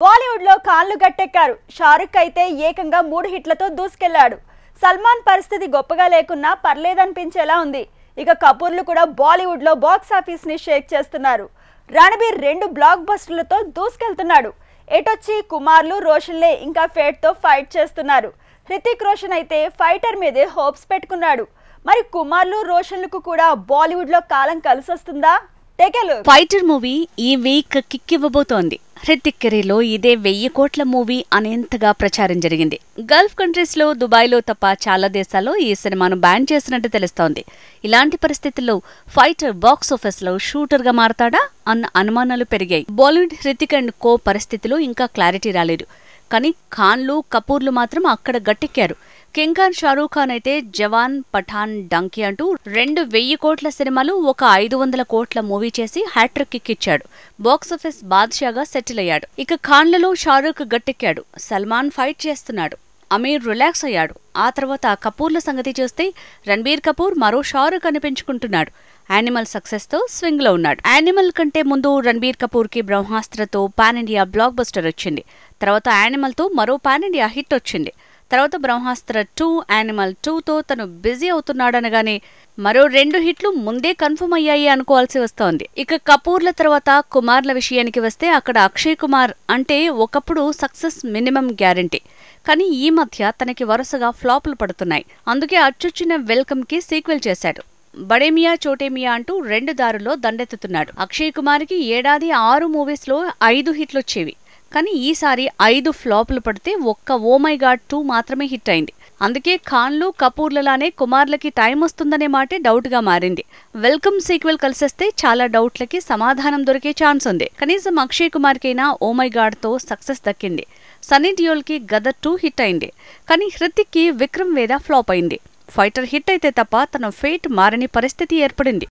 బాలీవుడ్ లో కాళ్ళు గట్టెక్కారు. షారుఖ్ అయితే ఏకంగా 3 హిట్లతో దూసుకెళ్లాడు. సల్మాన్ పరిస్థితి గొప్పగా లేకున్నా పర్లేదనిపించేలా ఉంది. ఇక కపూర్లు కూడా బాలీవుడ్ లో బాక్స్ ఆఫీస్ ని షేక్ చేస్తున్నారు. రణబీర్ 2 బ్లాక్ బస్టర్లతో దూసుకెళ్తున్నాడు. ఎటొచ్చి కుమార్లు రోషన్లే ఇంకా ఫేట్ తో ఫైట్ చేస్తున్నారు. హృతిక్ రోషన్ అయితే ఫైటర్ మీదే హోప్స్ పెట్టుకున్నాడు. మరి కుమార్లు రోషన్లకు కూడా బాలీవుడ్ లో కాలం కలిసొస్తుందా? ఫైటర్ మూవీ ఈ వీక్ కిక్ ఇవ్వబోతోంది. హృతిక్ కెరీర్లో ఇదే 1000 కోట్ల మూవీ అనేంతగా ప్రచారం జరిగింది. గల్ఫ్ కంట్రీస్ లో, దుబాయ్ లో తప్ప చాలా దేశాల్లో ఈ సినిమాను బ్యాన్ చేసినట్టు తెలుస్తోంది. ఇలాంటి పరిస్థితుల్లో ఫైటర్ బాక్స్ ఆఫీస్ లో షూటర్ గా మారతాడా అన్న అనుమానాలు పెరిగాయి. బాలీవుడ్ హృతిక్ అండ్ కో పరిస్థితిలో ఇంకా క్లారిటీ రాలేదు. కానీ ఖాన్లు, కపూర్లు మాత్రం అక్కడ గట్టెక్కారు. కింగ్ ఖాన్, షారూఖ్ ఖాన్ అయితే జవాన్, పఠాన్, డంకీ అంటూ 2 1000 కోట్ల సినిమాలు, ఒక 500 కోట్ల మూవీ చేసి హ్యాట్రిక్ కిక్ ఇచ్చాడు. బాక్సాఫీస్ బాద్షాగా సెటిల్ అయ్యాడు. ఇక ఖాన్లలో షారూఖ్ గట్టెక్కాడు. సల్మాన్ ఫైట్ చేస్తున్నాడు. అమీర్ రిలాక్స్ అయ్యాడు. ఆ తర్వాత కపూర్ల సంగతి చూస్తే రణబీర్ కపూర్ మరో షారూఖ్ అనిపించుకుంటున్నాడు. యానిమల్ సక్సెస్ తో స్వింగ్ లో ఉన్నాడు. యానిమల్ కంటే ముందు రణబీర్ కపూర్ కి బ్రహ్మాస్త్రతో పాన్ ఇండియా బ్లాక్ బస్టర్ వచ్చింది. తర్వాత యానిమల్ తో మరో పాన్ ఇండియా హిట్ వచ్చింది. తర్వాత బ్రహ్మాస్త్ర 2, యానిమల్ 2తో తను బిజీ అవుతున్నాడనగానే మరో 2 హిట్లు ముందే కన్ఫర్మ్ అయ్యాయి అనుకోవాల్సి వస్తోంది. ఇక కపూర్ల తర్వాత కుమార్ల విషయానికి వస్తే అక్కడ అక్షయ్ కుమార్ అంటే ఒకప్పుడు సక్సెస్ మినిమం గ్యారంటీ. కానీ ఈ మధ్య తనకి వరుసగా ఫ్లాపులు పడుతున్నాయి. అందుకే అచ్చొచ్చిన వెల్కమ్ కి సీక్వెల్ చేశాడు. బడేమియా చోటేమియా అంటూ 2 దారుల్లో దండెత్తుతున్నాడు. అక్షయ్ కుమార్ కి ఏడాది 6 మూవీస్ లో 5 హిట్లొచ్చేవి. కానీ ఈసారి 5 ఫ్లాపులు పడితే ఒక్క ఓ మై గాడ్ 2 మాత్రమే హిట్ అయింది. అందుకే ఖాన్లు, కపూర్లలానే కుమార్లకి టైం వస్తుందనే మాటే డౌట్ గా మారింది. వెల్కమ్ సీక్వెల్ కలిసేస్తే చాలా డౌట్లకి సమాధానం దొరికే ఛాన్స్ ఉంది. కనీసం అక్షయ్ కుమార్ కైనా ఓ మై గాడ్ తో సక్సెస్ దక్కింది. సన్నీ డియోల్ కి గదర్ 2 హిట్ అయింది. కానీ హృతిక్ కి విక్రమ్ వేద ఫ్లాప్ అయింది. ఫైటర్ హిట్ అయితే తప్ప తన ఫేట్ మారని పరిస్థితి ఏర్పడింది.